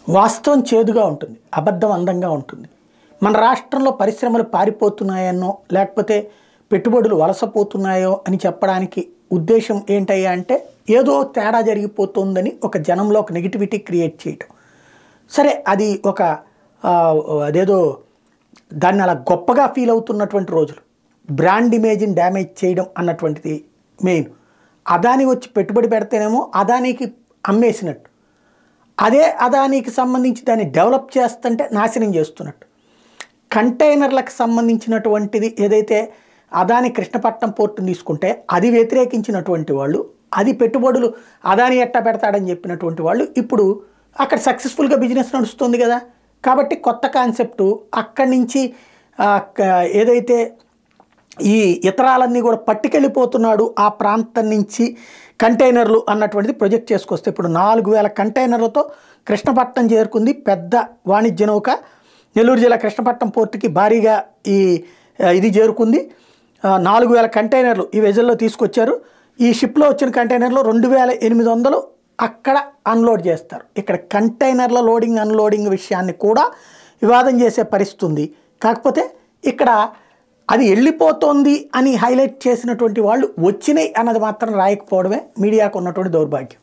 వాస్తవం చేదుగా ఉంటుంది, అబద్ధం అందంగా ఉంటుంది. మన రాష్ట్రంలో పరిశ్రమలు పారిపోతున్నాయనో లేకపోతే పెట్టుబడులు వలసపోతున్నాయో అని చెప్పడానికి ఉద్దేశం ఏంటయ్యా అంటే ఏదో తేడా జరిగిపోతుందని ఒక జనంలో ఒక నెగిటివిటీ క్రియేట్ చేయటం. సరే, అది ఒక అదేదో దాన్ని అలా గొప్పగా ఫీల్ అవుతున్నటువంటి రోజులు. బ్రాండ్ ఇమేజ్ని డ్యామేజ్ చేయడం అన్నటువంటిది మెయిన్. అదాని వచ్చి పెట్టుబడి పెడితేనేమో అదానికి అమ్మేసినట్టు, అదే అదానికి సంబంధించి దాన్ని డెవలప్ చేస్తుంటే నాశనం చేస్తున్నట్టు. కంటైనర్లకు సంబంధించినటువంటిది ఏదైతే అదాని కృష్ణపట్నం పోర్టును తీసుకుంటే అది వ్యతిరేకించినటువంటి వాళ్ళు, అది పెట్టుబడులు అదాని ఎట్టా పెడతాడని చెప్పినటువంటి వాళ్ళు ఇప్పుడు అక్కడ సక్సెస్ఫుల్గా బిజినెస్ నడుస్తుంది కదా. కాబట్టి కొత్త కాన్సెప్టు అక్కడి నుంచి ఏదైతే ఈ ఇతరాలన్నీ కూడా పట్టుకెళ్ళిపోతున్నాడు ఆ ప్రాంతం నుంచి కంటైనర్లు అన్నటువంటిది ప్రొజెక్ట్ చేసుకొస్తే ఇప్పుడు 4000 కంటైనర్లతో కృష్ణపట్నం చేరుకుంది. పెద్ద వాణిజ్య నౌక నెల్లూరు జిల్లా కృష్ణపట్నం పోర్టుకి భారీగా ఇది చేరుకుంది. 4000 కంటైనర్లు ఈ వెజల్లో తీసుకొచ్చారు. ఈ షిప్లో వచ్చిన కంటైనర్లు 2800 అక్కడ అన్లోడ్ చేస్తారు. ఇక్కడ కంటైనర్ల లోడింగ్ అన్లోడింగ్ విషయాన్ని కూడా వివాదం చేసే పరిస్థితి ఉంది. కాకపోతే ఇక్కడ అది వెళ్ళిపోతోంది అని హైలైట్ చేసినటువంటి వాళ్ళు వచ్చినాయి అన్నది మాత్రం రాయకపోవడమే మీడియాకు ఉన్నటువంటి దౌర్భాగ్యం.